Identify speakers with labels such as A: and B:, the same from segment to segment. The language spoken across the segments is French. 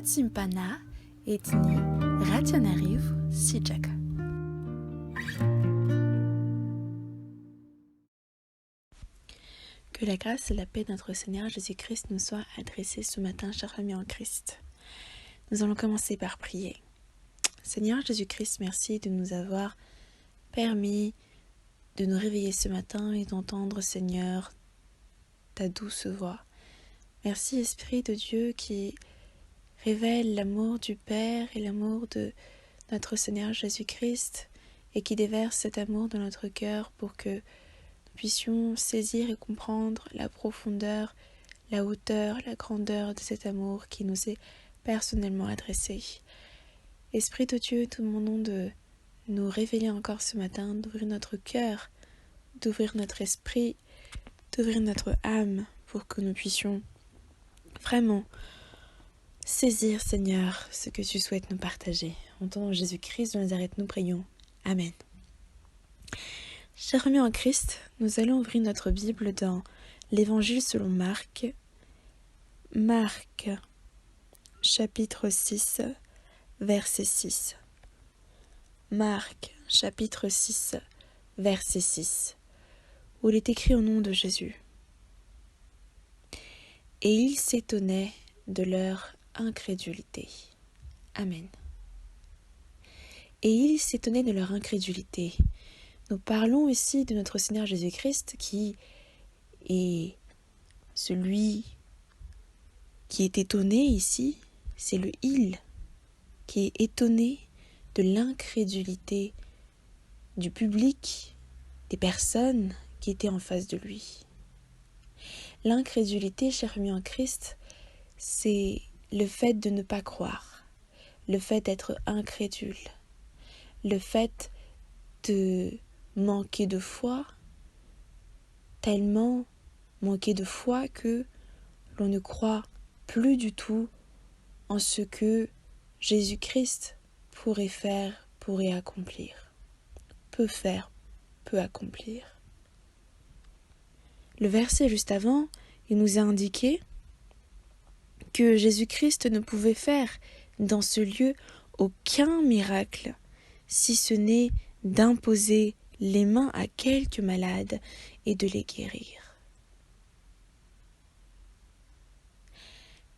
A: Ratzimpana etni Rationariv Sijaka. Que la grâce et la paix de notre Seigneur Jésus-Christ nous soient adressées ce matin, chers amis en Christ. Nous allons commencer par prier. Seigneur Jésus-Christ, merci de nous avoir permis de nous réveiller ce matin et d'entendre, Seigneur, ta douce voix. Merci, Esprit de Dieu, qui révèle l'amour du Père et l'amour de notre Seigneur Jésus-Christ et qui déverse cet amour dans notre cœur pour que nous puissions saisir et comprendre la profondeur, la hauteur, la grandeur de cet amour qui nous est personnellement adressé. Esprit de Dieu, tout mon nom de nous révéler encore ce matin, d'ouvrir notre cœur, d'ouvrir notre esprit, d'ouvrir notre âme pour que nous puissions vraiment saisir, Seigneur, ce que tu souhaites nous partager. En ton nom Jésus-Christ de Nazareth, nous prions. Amen. Chers amis en Christ, nous allons ouvrir notre Bible dans l'Évangile selon Marc. Marc, chapitre 6, verset 6. Marc, chapitre 6, verset 6, où il est écrit au nom de Jésus. Et ils s'étonnaient de leur incrédulité. Amen. Et ils s'étonnaient de leur incrédulité. Nous parlons ici de notre Seigneur Jésus-Christ qui est celui qui est étonné ici, c'est le « il » qui est étonné de l'incrédulité du public, des personnes qui étaient en face de lui. L'incrédulité, chers amis en Christ, c'est le fait de ne pas croire, le fait d'être incrédule, le fait de manquer de foi, tellement manquer de foi que l'on ne croit plus du tout en ce que Jésus-Christ pourrait faire, pourrait accomplir, peut faire, peut accomplir. Le verset juste avant, il nous a indiqué que Jésus-Christ ne pouvait faire dans ce lieu aucun miracle, si ce n'est d'imposer les mains à quelques malades et de les guérir.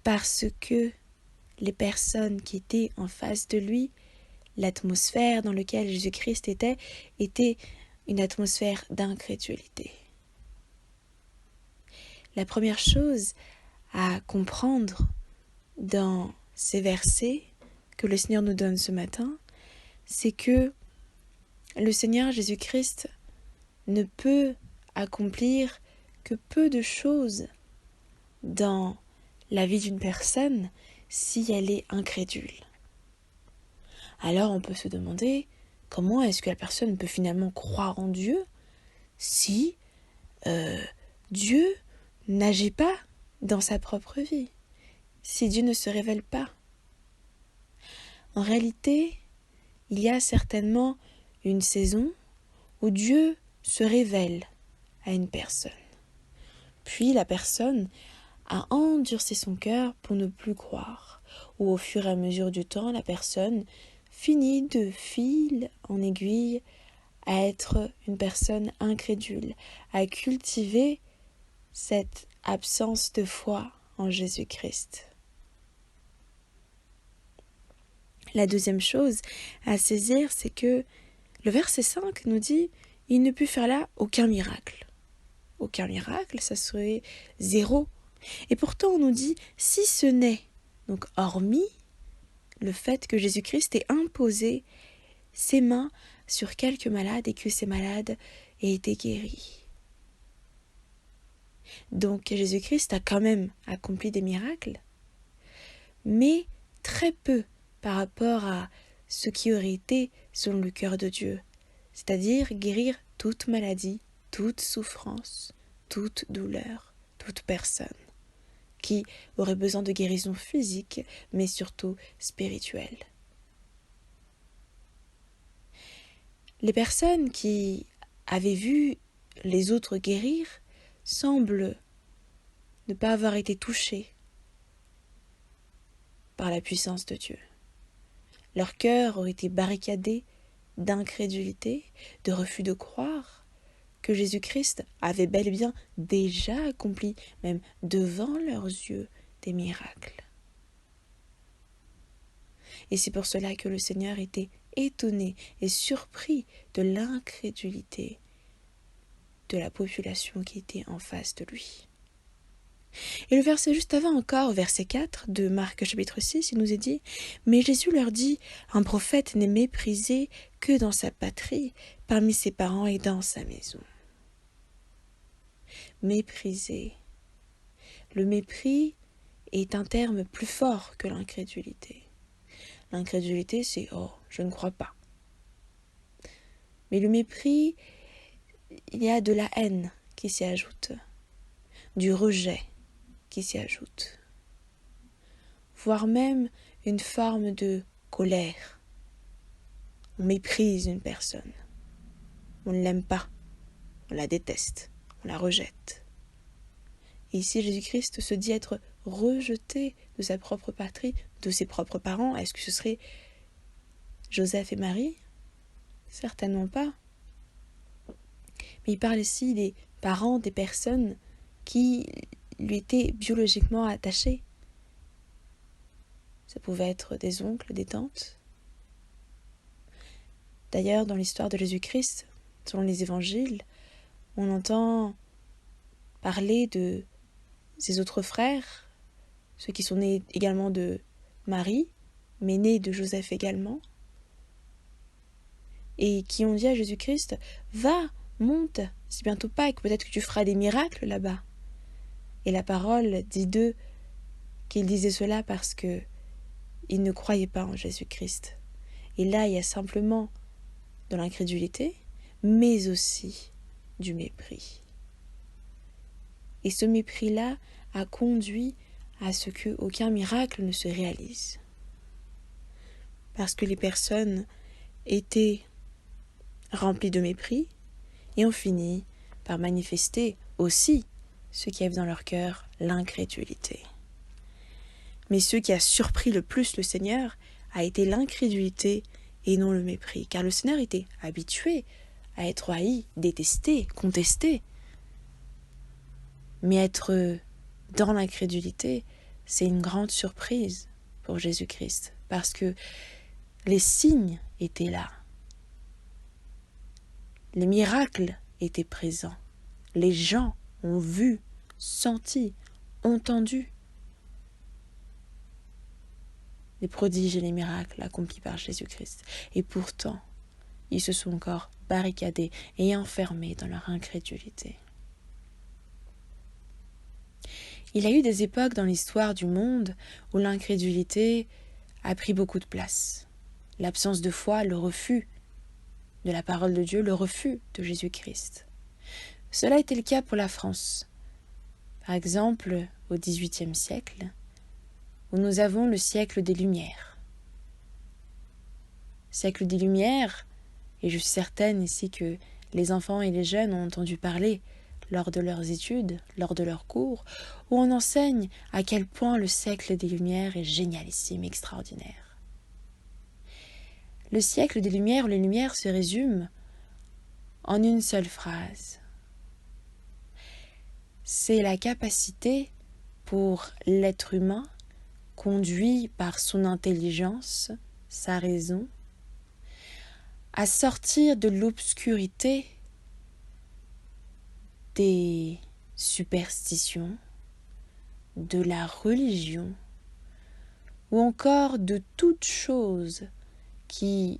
A: Parce que les personnes qui étaient en face de lui, l'atmosphère dans laquelle Jésus-Christ était une atmosphère d'incrédulité. La première chose à comprendre dans ces versets que le Seigneur nous donne ce matin, c'est que le Seigneur Jésus-Christ ne peut accomplir que peu de choses dans la vie d'une personne si elle est incrédule. Alors on peut se demander comment est-ce que la personne peut finalement croire en Dieu si Dieu n'agit pas dans sa propre vie, si Dieu ne se révèle pas. En réalité, il y a certainement une saison où Dieu se révèle à une personne. Puis la personne a endurci son cœur pour ne plus croire, ou au fur et à mesure du temps, la personne finit de fil en aiguille à être une personne incrédule, à cultiver cette absence de foi en Jésus-Christ. La deuxième chose à saisir, c'est que le verset 5 nous dit « Il ne put faire là aucun miracle ». Aucun miracle, ça serait zéro. Et pourtant on nous dit « si ce n'est », donc hormis le fait que Jésus-Christ ait imposé ses mains sur quelques malades et que ces malades aient été guéris. Donc Jésus-Christ a quand même accompli des miracles, mais très peu par rapport à ce qui aurait été selon le cœur de Dieu, c'est-à-dire guérir toute maladie, toute souffrance, toute douleur, toute personne qui aurait besoin de guérison physique, mais surtout spirituelle. Les personnes qui avaient vu les autres guérir semblent ne pas avoir été touchées par la puissance de Dieu. Leur cœur aurait été barricadé d'incrédulité, de refus de croire que Jésus-Christ avait bel et bien déjà accompli, même devant leurs yeux, des miracles. Et c'est pour cela que le Seigneur était étonné et surpris de l'incrédulité de la population qui était en face de lui. Et le verset juste avant encore, verset 4 de Marc chapitre 6, il nous est dit « Mais Jésus leur dit, un prophète n'est méprisé que dans sa patrie, parmi ses parents et dans sa maison. » Méprisé. Le mépris est un terme plus fort que l'incrédulité. L'incrédulité, c'est « oh, je ne crois pas ». Mais le mépris, il y a de la haine qui s'y ajoute, du rejet qui s'y ajoute, voire même une forme de colère. On méprise une personne, on ne l'aime pas, on la déteste, on la rejette. Et ici, Jésus-Christ se dit être rejeté de sa propre patrie, de ses propres parents. Est-ce que ce serait Joseph et Marie? Certainement pas. Mais il parle ici des parents, des personnes qui lui étaient biologiquement attachées. Ça pouvait être des oncles, des tantes. D'ailleurs, dans l'histoire de Jésus-Christ, selon les évangiles, on entend parler de ses autres frères, ceux qui sont nés également de Marie, mais nés de Joseph également, et qui ont dit à Jésus-Christ « Va, monte, c'est bientôt Pâques, peut-être que tu feras des miracles là-bas. » Et la parole dit d'eux qu'ils disaient cela parce que ils ne croyaient pas en Jésus-Christ. Et là, il y a simplement de l'incrédulité, mais aussi du mépris. Et ce mépris-là a conduit à ce qu'aucun miracle ne se réalise. Parce que les personnes étaient remplies de mépris et ont fini par manifester aussi ce qui avait dans leur cœur, l'incrédulité. Mais ce qui a surpris le plus le Seigneur a été l'incrédulité et non le mépris, car le Seigneur était habitué à être haï, détesté, contesté. Mais être dans l'incrédulité, c'est une grande surprise pour Jésus-Christ, parce que les signes étaient là. Les miracles étaient présents. Les gens ont vu, senti, entendu les prodiges et les miracles accomplis par Jésus-Christ. Et pourtant, ils se sont encore barricadés et enfermés dans leur incrédulité. Il y a eu des époques dans l'histoire du monde où l'incrédulité a pris beaucoup de place. L'absence de foi, le refus de la parole de Dieu, le refus de Jésus-Christ. Cela était le cas pour la France. Par exemple, au XVIIIe siècle, où nous avons le siècle des Lumières. Siècle des Lumières, et je suis certaine ici que les enfants et les jeunes ont entendu parler lors de leurs études, lors de leurs cours, où on enseigne à quel point le siècle des Lumières est génialissime, extraordinaire. Le siècle des Lumières, les Lumières se résument en une seule phrase. C'est la capacité pour l'être humain, conduit par son intelligence, sa raison, à sortir de l'obscurité des superstitions, de la religion, ou encore de toute chose qui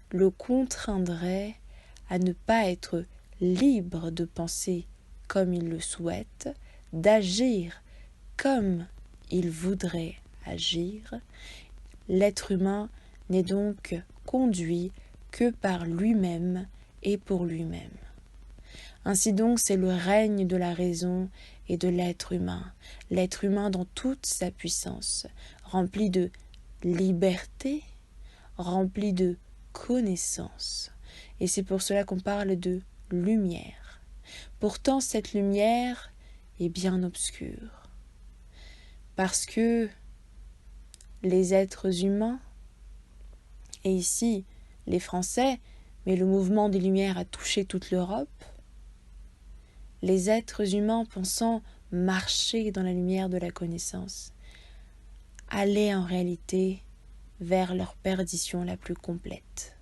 A: le contraindrait à ne pas être libre de penser comme il le souhaite, d'agir comme il voudrait agir. L'être humain n'est donc conduit que par lui-même et pour lui-même. Ainsi donc, c'est le règne de la raison et de l'être humain dans toute sa puissance, rempli de liberté, rempli de connaissance. Et c'est pour cela qu'on parle de lumière. Pourtant, cette lumière est bien obscure, parce que les êtres humains, et ici les Français, mais le mouvement des Lumières a touché toute l'Europe, les êtres humains pensant marcher dans la lumière de la connaissance, allaient en réalité vers leur perdition la plus complète,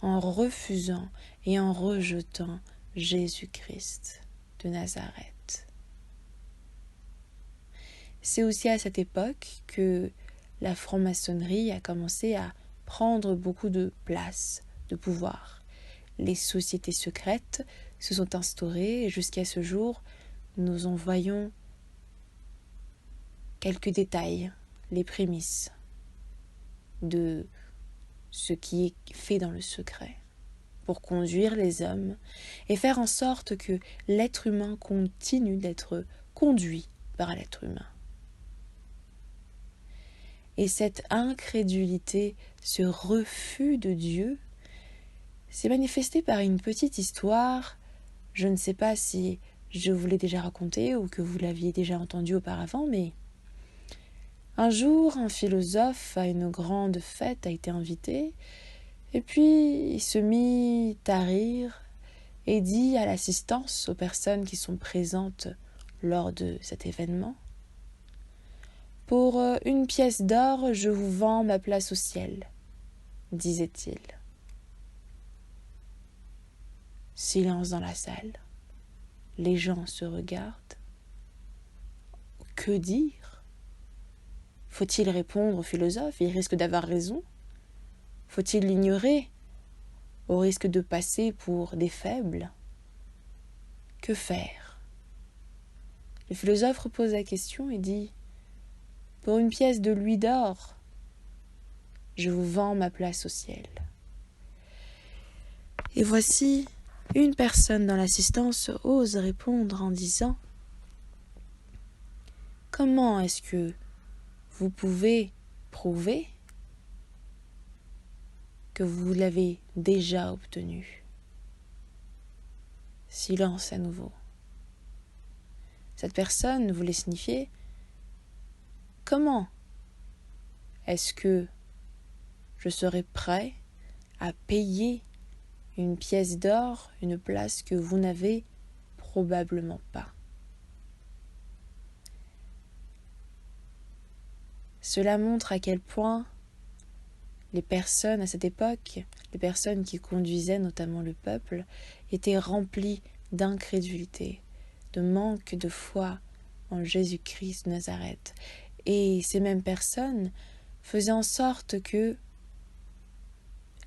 A: en refusant et en rejetant Jésus-Christ de Nazareth. C'est aussi à cette époque que la franc-maçonnerie a commencé à prendre beaucoup de place, de pouvoir. Les sociétés secrètes se sont instaurées et jusqu'à ce jour, nous en voyons quelques détails, les prémices de ce qui est fait dans le secret pour conduire les hommes et faire en sorte que l'être humain continue d'être conduit par l'être humain. Et cette incrédulité, ce refus de Dieu, s'est manifesté par une petite histoire. Je ne sais pas si je vous l'ai déjà racontée ou que vous l'aviez déjà entendue auparavant, mais un jour, un philosophe à une grande fête a été invité, et puis il se mit à rire et dit à l'assistance, aux personnes qui sont présentes lors de cet événement: « Pour une pièce d'or, je vous vends ma place au ciel, disait-il. » Silence dans la salle. Les gens se regardent. Que dire? Faut-il répondre au philosophe? Il risque d'avoir raison. Faut-il l'ignorer au risque de passer pour des faibles? Que faire? Le philosophe repose la question et dit: « Pour une pièce de louis d'or, je vous vends ma place au ciel. » Et voici une personne dans l'assistance ose répondre en disant: « Comment est-ce que vous pouvez prouver que vous l'avez déjà obtenu? » Silence à nouveau. Cette personne voulait signifier: comment est-ce que je serai prêt à payer une pièce d'or, une place que vous n'avez probablement pas? Cela montre à quel point les personnes à cette époque, les personnes qui conduisaient notamment le peuple, étaient remplies d'incrédulité, de manque de foi en Jésus-Christ de Nazareth. Et ces mêmes personnes faisaient en sorte que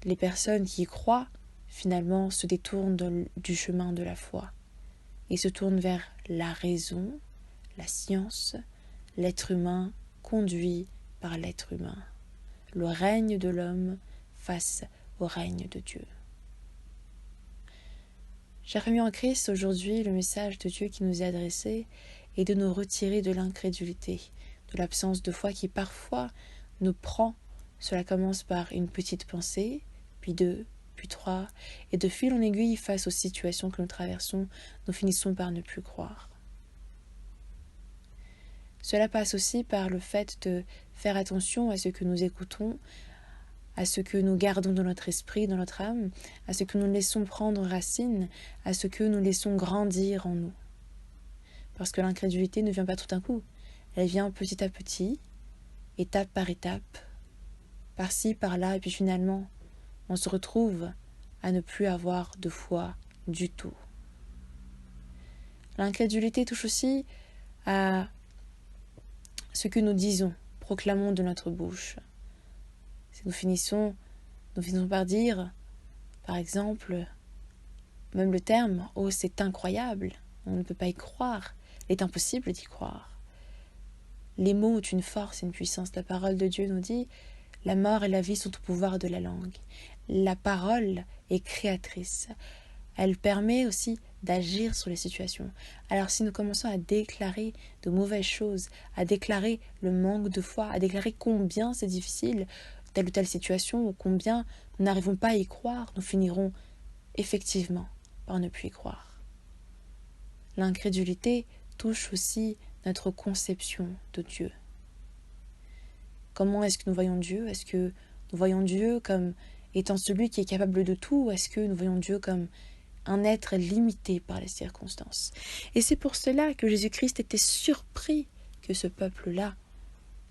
A: les personnes qui y croient, finalement, se détournent du chemin de la foi et se tournent vers la raison, la science, l'être humain conduit par l'être humain, le règne de l'homme face au règne de Dieu. Chers amis en Christ, aujourd'hui, le message de Dieu qui nous est adressé est de nous retirer de l'incrédulité, de l'absence de foi qui parfois nous prend. Cela commence par une petite pensée, puis deux, puis trois, et de fil en aiguille face aux situations que nous traversons, nous finissons par ne plus croire. Cela passe aussi par le fait de faire attention à ce que nous écoutons, à ce que nous gardons dans notre esprit, dans notre âme, à ce que nous laissons prendre racine, à ce que nous laissons grandir en nous. Parce que l'incrédulité ne vient pas tout d'un coup, elle vient petit à petit, étape par étape, par-ci, par-là, et puis finalement, on se retrouve à ne plus avoir de foi du tout. L'incrédulité touche aussi à ce que nous disons, proclamons de notre bouche. Si nous finissons par dire, par exemple, même le terme « oh, c'est incroyable », on ne peut pas y croire, il est impossible d'y croire. Les mots ont une force et une puissance. La parole de Dieu nous dit « la mort et la vie sont au pouvoir de la langue ». La parole est créatrice. Elle permet aussi d'agir sur les situations. Alors si nous commençons à déclarer de mauvaises choses, à déclarer le manque de foi, à déclarer combien c'est difficile telle ou telle situation, ou combien nous n'arrivons pas à y croire, nous finirons effectivement par ne plus y croire. L'incrédulité touche aussi notre conception de Dieu. Comment est-ce que nous voyons Dieu? Est-ce que nous voyons Dieu comme étant celui qui est capable de tout? Ou est-ce que nous voyons Dieu comme un être limité par les circonstances? Et c'est pour cela que Jésus-Christ était surpris que ce peuple-là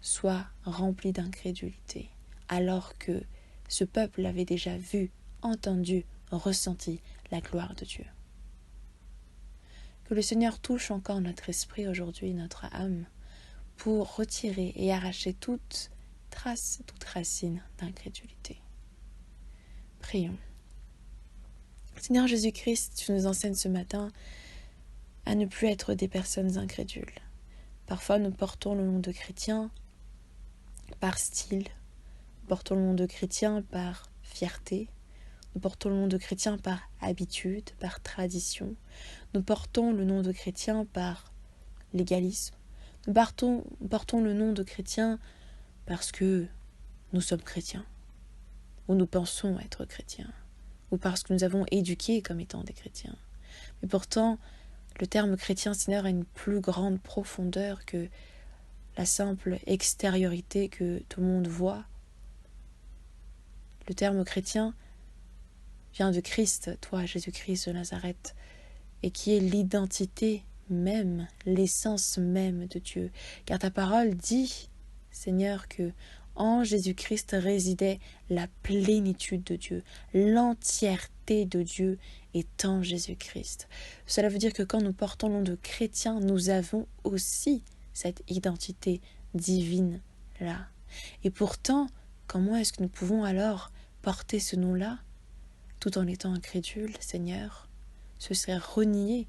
A: soit rempli d'incrédulité, alors que ce peuple avait déjà vu, entendu, ressenti la gloire de Dieu. Que le Seigneur touche encore notre esprit aujourd'hui, notre âme, pour retirer et arracher toute trace, toute racine d'incrédulité. Prions. Seigneur Jésus-Christ, tu nous enseignes ce matin à ne plus être des personnes incrédules. Parfois, nous portons le nom de chrétien par style, nous portons le nom de chrétien par fierté, nous portons le nom de chrétien par habitude, par tradition, nous portons le nom de chrétien par légalisme, nous portons le nom de chrétien parce que nous sommes chrétiens, ou nous pensons être chrétiens, ou parce que nous avons éduqué comme étant des chrétiens. Mais pourtant, le terme chrétien, Seigneur, a une plus grande profondeur que la simple extériorité que tout le monde voit. Le terme chrétien vient de Christ, toi, Jésus-Christ de Nazareth, et qui est l'identité même, l'essence même de Dieu. Car ta parole dit, Seigneur, que en Jésus-Christ résidait la plénitude de Dieu, l'entièreté de Dieu est en Jésus-Christ. Cela veut dire que quand nous portons le nom de chrétien, nous avons aussi cette identité divine-là. Et pourtant, comment est-ce que nous pouvons alors porter ce nom-là, tout en étant incrédules, Seigneur? Ce serait renier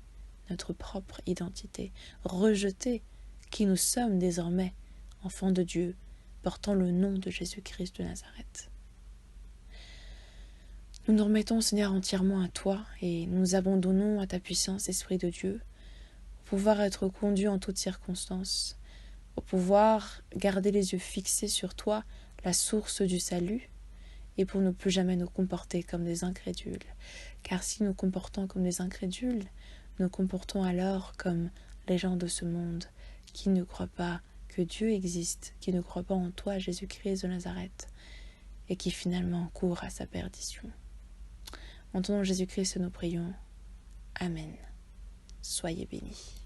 A: notre propre identité, rejeter qui nous sommes désormais, enfants de Dieu, portant le nom de Jésus-Christ de Nazareth. Nous nous remettons, Seigneur, entièrement à toi et nous abandonnons à ta puissance, Esprit de Dieu, pour pouvoir être conduits en toutes circonstances, pour pouvoir garder les yeux fixés sur toi, la source du salut, et pour ne plus jamais nous comporter comme des incrédules. Car si nous comportons comme des incrédules, nous comportons alors comme les gens de ce monde qui ne croient pas que Dieu existe, qui ne croient pas en toi, Jésus-Christ de Nazareth, et qui finalement courent à sa perdition. En ton nom Jésus-Christ, nous prions. Amen. Soyez bénis.